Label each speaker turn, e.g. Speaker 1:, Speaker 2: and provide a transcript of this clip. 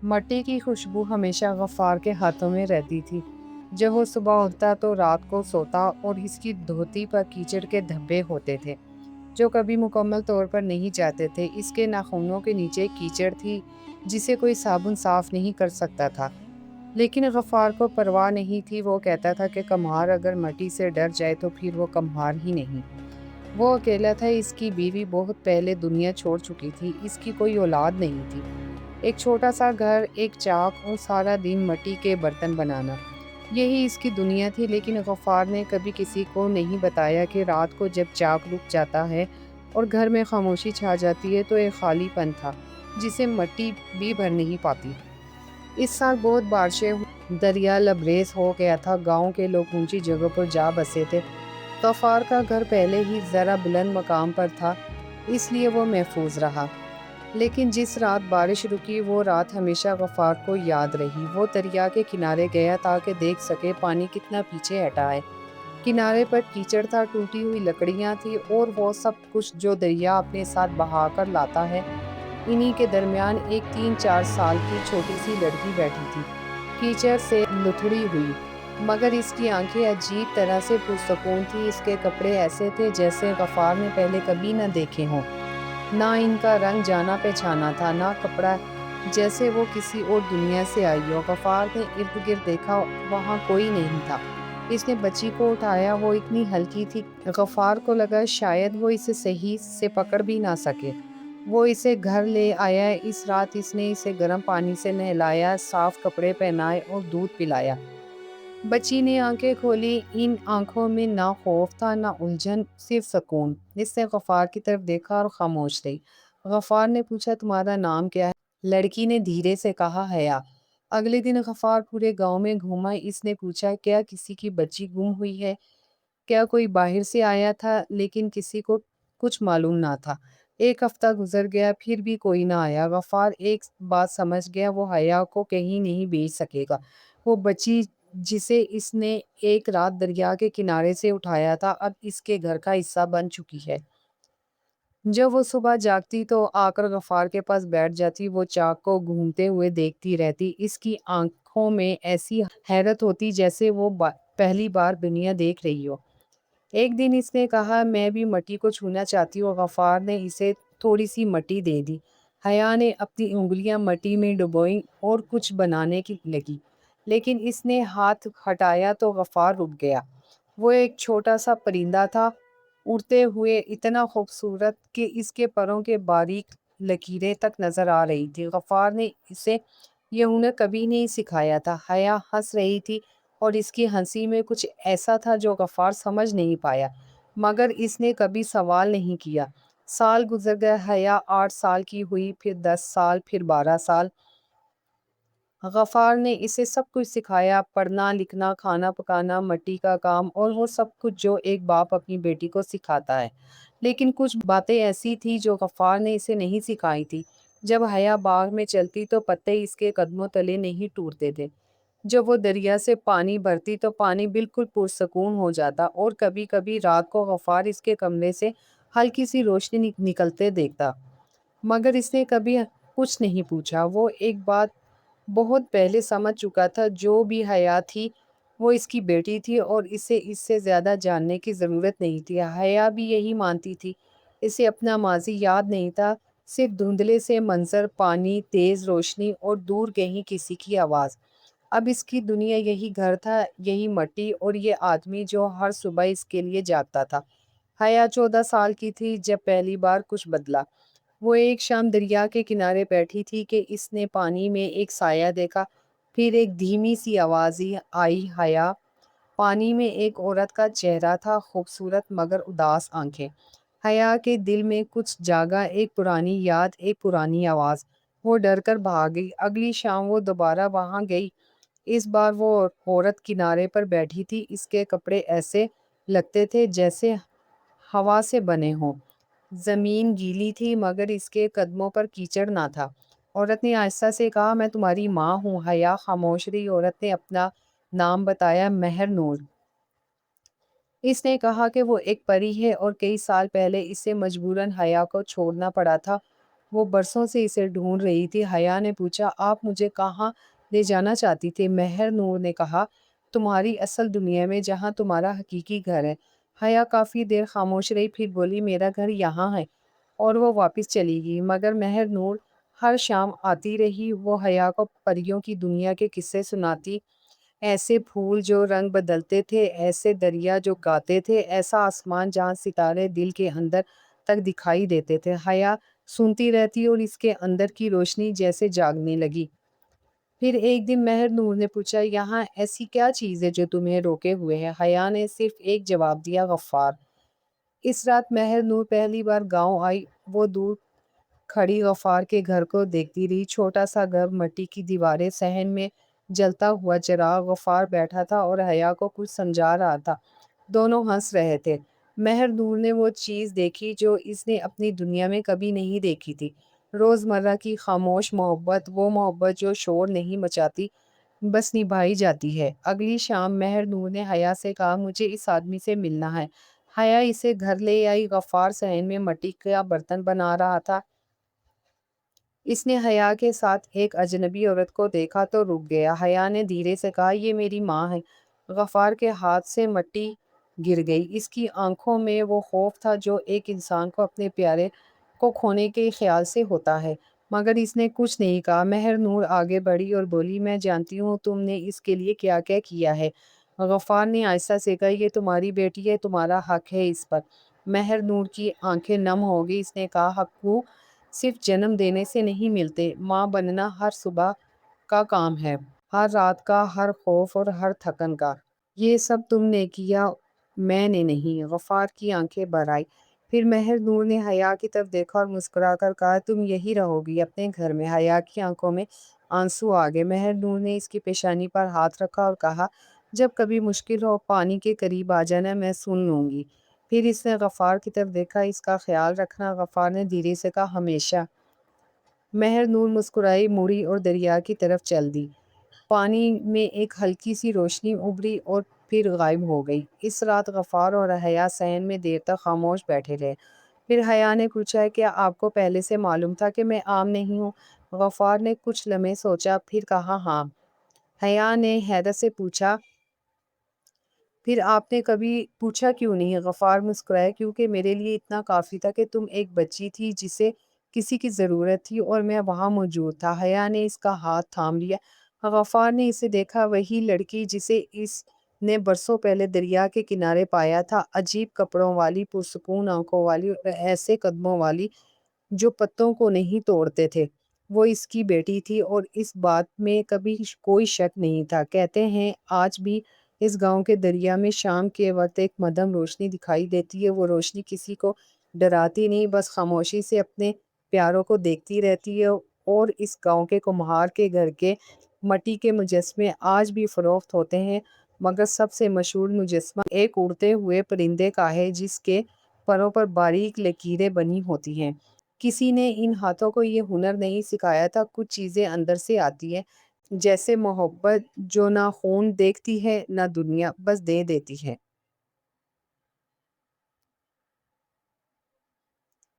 Speaker 1: مٹی کی خوشبو ہمیشہ غفار کے ہاتھوں میں رہتی تھی۔ جب وہ صبح اٹھتا تو رات کو سوتا اور اس کی دھوتی پر کیچڑ کے دھبے ہوتے تھے جو کبھی مکمل طور پر نہیں جاتے تھے۔ اس کے ناخنوں کے نیچے کیچڑ تھی جسے کوئی صابن صاف نہیں کر سکتا تھا، لیکن غفار کو پرواہ نہیں تھی۔ وہ کہتا تھا کہ کمہار اگر مٹی سے ڈر جائے تو پھر وہ کمہار ہی نہیں۔ وہ اکیلا تھا، اس کی بیوی بہت پہلے دنیا چھوڑ چکی تھی، اس کی کوئی اولاد نہیں تھی۔ ایک چھوٹا سا گھر، ایک چاک اور سارا دن مٹی کے برتن بنانا، یہی اس کی دنیا تھی۔ لیکن غفار نے کبھی کسی کو نہیں بتایا کہ رات کو جب چاک رک جاتا ہے اور گھر میں خاموشی چھا جاتی ہے تو ایک خالی پن تھا جسے مٹی بھی بھر نہیں پاتی۔ اس سال بہت بارشیں ہوئی، دریا لبریز ہو گیا تھا، گاؤں کے لوگ اونچی جگہوں پر جا بسے تھے۔ غفار کا گھر پہلے ہی ذرا بلند مقام پر تھا، اس لیے وہ محفوظ رہا۔ لیکن جس رات بارش رکی وہ رات ہمیشہ غفار کو یاد رہی۔ وہ دریا کے کنارے گیا تاکہ دیکھ سکے پانی کتنا پیچھے ہٹا ہے۔ کنارے پر کیچڑ تھا، ٹوٹی ہوئی لکڑیاں تھیں اور وہ سب کچھ جو دریا اپنے ساتھ بہا کر لاتا ہے۔ انہی کے درمیان ایک 3-4 سال کی چھوٹی سی لڑکی بیٹھی تھی، کیچڑ سے لتھڑی ہوئی، مگر اس کی آنکھیں عجیب طرح سے پرسکون تھی۔ اس کے کپڑے ایسے تھے جیسے غفار نے پہلے کبھی نہ دیکھے ہوں، نہ ان کا رنگ جانا پہچانا تھا، نہ کپڑا، جیسے وہ کسی اور دنیا سے آئی ہو۔ غفار نے ارد گرد دیکھا، وہاں کوئی نہیں تھا۔ اس نے بچی کو اٹھایا، وہ اتنی ہلکی تھی غفار کو لگا شاید وہ اسے صحیح سے پکڑ بھی نہ سکے۔ وہ اسے گھر لے آیا۔ اس رات اس نے اسے گرم پانی سے نہلایا، صاف کپڑے پہنائے اور دودھ پلایا۔ بچی نے آنکھیں کھولی، ان آنکھوں میں نہ خوف تھا نہ الجھن، صرف سکون۔ اس نے غفار کی طرف دیکھا اور خاموش رہی۔ غفار نے پوچھا تمہارا نام کیا ہے؟ لڑکی نے دھیرے سے کہا حیا۔ اگلے دن غفار پورے گاؤں میں گھوما۔ اس نے پوچھا کیا کسی کی بچی گم ہوئی ہے، کیا کوئی باہر سے آیا تھا، لیکن کسی کو کچھ معلوم نہ تھا۔ ایک ہفتہ گزر گیا، پھر بھی کوئی نہ آیا۔ غفار ایک بات سمجھ گیا، وہ حیا کو کہیں نہیں بھیج سکے گا۔ وہ بچی جسے اس نے ایک رات دریا کے کنارے سے اٹھایا تھا اب اس کے گھر کا حصہ بن چکی ہے۔ جب وہ صبح جاگتی تو آ کر غفار کے پاس بیٹھ جاتی، وہ چاک کو گھومتے ہوئے دیکھتی رہتی۔ اس کی آنکھوں میں ایسی حیرت ہوتی جیسے وہ پہلی بار دنیا دیکھ رہی ہو۔ ایک دن اس نے کہا میں بھی مٹی کو چھونا چاہتی ہوں۔ غفار نے اسے تھوڑی سی مٹی دے دی۔ حیا نے اپنی انگلیاں مٹی میں ڈبوئیں اور کچھ بنانے کی لگی، لیکن اس نے ہاتھ ہٹایا تو غفار رک گیا۔ وہ ایک چھوٹا سا پرندہ تھا، اڑتے ہوئے، اتنا خوبصورت کہ اس کے پروں کے باریک لکیریں تک نظر آ رہی تھی۔ غفار نے اسے یہ ہنر کبھی نہیں سکھایا تھا۔ حیا ہنس رہی تھی اور اس کی ہنسی میں کچھ ایسا تھا جو غفار سمجھ نہیں پایا، مگر اس نے کبھی سوال نہیں کیا۔ سال گزر گئے، حیا 8 سال کی ہوئی، پھر 10 سال، پھر 12 سال۔ غفار نے اسے سب کچھ سکھایا، پڑھنا لکھنا، کھانا پکانا، مٹی کا کام، اور وہ سب کچھ جو ایک باپ اپنی بیٹی کو سکھاتا ہے۔ لیکن کچھ باتیں ایسی تھی جو غفار نے اسے نہیں سکھائی تھی۔ جب حیا باغ میں چلتی تو پتے اس کے قدموں تلے نہیں ٹوٹتے تھے۔ جب وہ دریا سے پانی بھرتی تو پانی بالکل پرسکون ہو جاتا، اور کبھی کبھی رات کو غفار اس کے کمرے سے ہلکی سی روشنی نکلتے دیکھتا، مگر اس نے کبھی کچھ نہیں پوچھا۔ وہ ایک بات بہت پہلے سمجھ چکا تھا، جو بھی حیا تھی وہ اس کی بیٹی تھی اور اسے اس سے زیادہ جاننے کی ضرورت نہیں تھی۔ حیا بھی یہی مانتی تھی۔ اسے اپنا ماضی یاد نہیں تھا، صرف دھندلے سے منظر، پانی، تیز روشنی اور دور کہیں کسی کی آواز۔ اب اس کی دنیا یہی گھر تھا، یہی مٹی اور یہ آدمی جو ہر صبح اس کے لیے جاگتا تھا۔ حیا 14 سال کی تھی جب پہلی بار کچھ بدلا۔ وہ ایک شام دریا کے کنارے بیٹھی تھی کہ اس نے پانی میں ایک سایہ دیکھا، پھر ایک دھیمی سی آواز آئی حیا۔ پانی میں ایک عورت کا چہرہ تھا، خوبصورت مگر اداس آنکھیں۔ حیا کے دل میں کچھ جاگا، ایک پرانی یاد، ایک پرانی آواز۔ وہ ڈر کر بھاگ گئی۔ اگلی شام وہ دوبارہ وہاں گئی۔ اس بار وہ عورت کنارے پر بیٹھی تھی، اس کے کپڑے ایسے لگتے تھے جیسے ہوا سے بنے ہوں۔ زمین گیلی تھی مگر اس کے قدموں پر کیچڑ نہ تھا۔ عورت نے آہستہ سے کہا میں تمہاری ماں ہوں۔ حیا خاموش رہی۔ عورت نے اپنا نام بتایا، مہر نور۔ اس نے کہا کہ وہ ایک پری ہے اور کئی سال پہلے اسے مجبوراً حیا کو چھوڑنا پڑا تھا۔ وہ برسوں سے اسے ڈھونڈ رہی تھی۔ حیا نے پوچھا، آپ مجھے کہاں لے جانا چاہتی تھی؟ مہر نور نے کہا، تمہاری اصل دنیا میں، جہاں تمہارا حقیقی گھر ہے۔ حیا کافی دیر خاموش رہی، پھر بولی، میرا گھر یہاں ہے، اور وہ واپس چلی گئی۔ مگر مہر نور ہر شام آتی رہی، وہ حیا کو پریوں کی دنیا کے قصے سناتی، ایسے پھول جو رنگ بدلتے تھے، ایسے دریا جو گاتے تھے، ایسا آسمان جہاں ستارے دل کے اندر تک دکھائی دیتے تھے۔ حیا سنتی رہتی اور اس کے اندر کی روشنی جیسے جاگنے لگی۔ پھر ایک دن مہر نور نے پوچھا، یہاں ایسی کیا چیز ہے جو تمہیں روکے ہوئے ہے؟ حیا نے صرف ایک جواب دیا، غفار۔ اس رات مہر نور پہلی بار گاؤں آئی۔ وہ دور کھڑی غفار کے گھر کو دیکھتی رہی، چھوٹا سا گھر، مٹی کی دیواریں، صحن میں جلتا ہوا چراغ۔ غفار بیٹھا تھا اور حیا کو کچھ سمجھا رہا تھا، دونوں ہنس رہے تھے۔ مہر نور نے وہ چیز دیکھی جو اس نے اپنی دنیا میں کبھی نہیں دیکھی تھی، روزمرہ کی خاموش محبت، وہ محبت جو شور نہیں مچاتی، بس نبھائی جاتی ہے۔ اگلی شام مہر نور نے حیا سے کہا، مجھے اس آدمی سے ملنا ہے۔ حیا اسے گھر لے آئی۔ غفار صحن میں مٹی کا برتن بنا رہا تھا۔ اس نے حیا کے ساتھ ایک اجنبی عورت کو دیکھا تو رک گیا۔ حیا نے دھیرے سے کہا، یہ میری ماں ہے۔ غفار کے ہاتھ سے مٹی گر گئی۔ اس کی آنکھوں میں وہ خوف تھا جو ایک انسان کو اپنے پیارے کو کھونے کے خیال سے ہوتا ہے، مگر اس نے کچھ نہیں کہا۔ مہر نور آگے بڑھی اور بولی، میں جانتی ہوں تم نے اس کے لیے کیا کیا کیا ہے۔ غفار نے آہستہ سے کہا، یہ تمہاری بیٹی ہے، تمہارا حق ہے اس پر۔ مہر نور کی آنکھیں نم ہو گئی۔ اس نے کہا، حقوق صرف جنم دینے سے نہیں ملتے، ماں بننا ہر صبح کا کام ہے، ہر رات کا، ہر خوف اور ہر تھکن کا۔ یہ سب تم نے کیا، میں نے نہیں۔ غفار کی آنکھیں بھر آئی۔ پھر مہر نور نے حیا کی طرف دیکھا اور مسکرا کر کہا، تم یہی رہو گی اپنے گھر میں؟ حیا کی آنکھوں میں آنسو آ گئے۔ مہر نور نے اس کی پیشانی پر ہاتھ رکھا اور کہا، جب کبھی مشکل ہو پانی کے قریب آ جانا، میں سن لوں گی۔ پھر اس نے غفار کی طرف دیکھا، اس کا خیال رکھنا۔ غفار نے دھیرے سے کہا، ہمیشہ۔ مہر نور مسکرائی، مڑی اور دریا کی طرف چل دی۔ پانی میں ایک ہلکی سی روشنی ابھری اور پھر غائب ہو گئی۔ اس رات غفار اور حیا صحن میں دیر تک خاموش بیٹھے رہے۔ پھر حیا نے پوچھا، کیا آپ کو پہلے سے معلوم تھا کہ میں عام نہیں ہوں؟ غفار نے کچھ لمحے سوچا، پھر کہا، ہاں۔ حیا نے حیرت سے پوچھا، پھر آپ نے کبھی پوچھا کیوں نہیں؟ غفار مسکرایا، کیونکہ میرے لیے اتنا کافی تھا کہ تم ایک بچی تھی جسے کسی کی ضرورت تھی، اور میں وہاں موجود تھا۔ حیا نے اس کا ہاتھ تھام لیا۔ غفار نے اسے دیکھا، وہی لڑکی جسے اس نے برسوں پہلے دریا کے کنارے پایا تھا، عجیب کپڑوں والی، پرسکون آنکھوں والی اور ایسے قدموں والی جو پتوں کو نہیں توڑتے تھے۔ وہ اس کی بیٹی تھی، اور اس بات میں کبھی کوئی شک نہیں تھا۔ کہتے ہیں آج بھی اس گاؤں کے دریا میں شام کے وقت ایک مدھم روشنی دکھائی دیتی ہے۔ وہ روشنی کسی کو ڈراتی نہیں، بس خاموشی سے اپنے پیاروں کو دیکھتی رہتی ہے۔ اور اس گاؤں کے کمہار کے گھر کے مٹی کے مجسمے آج بھی فروخت ہوتے ہیں، مگر سب سے مشہور مجسمہ ایک اڑتے ہوئے پرندے کا ہے جس کے پروں پر باریک لکیریں بنی ہوتی ہیں۔ کسی نے ان ہاتھوں کو یہ ہنر نہیں سکھایا تھا، کچھ چیزیں اندر سے آتی ہیں، جیسے محبت جو نہ خون دیکھتی ہے نہ دنیا، بس دے دیتی ہے۔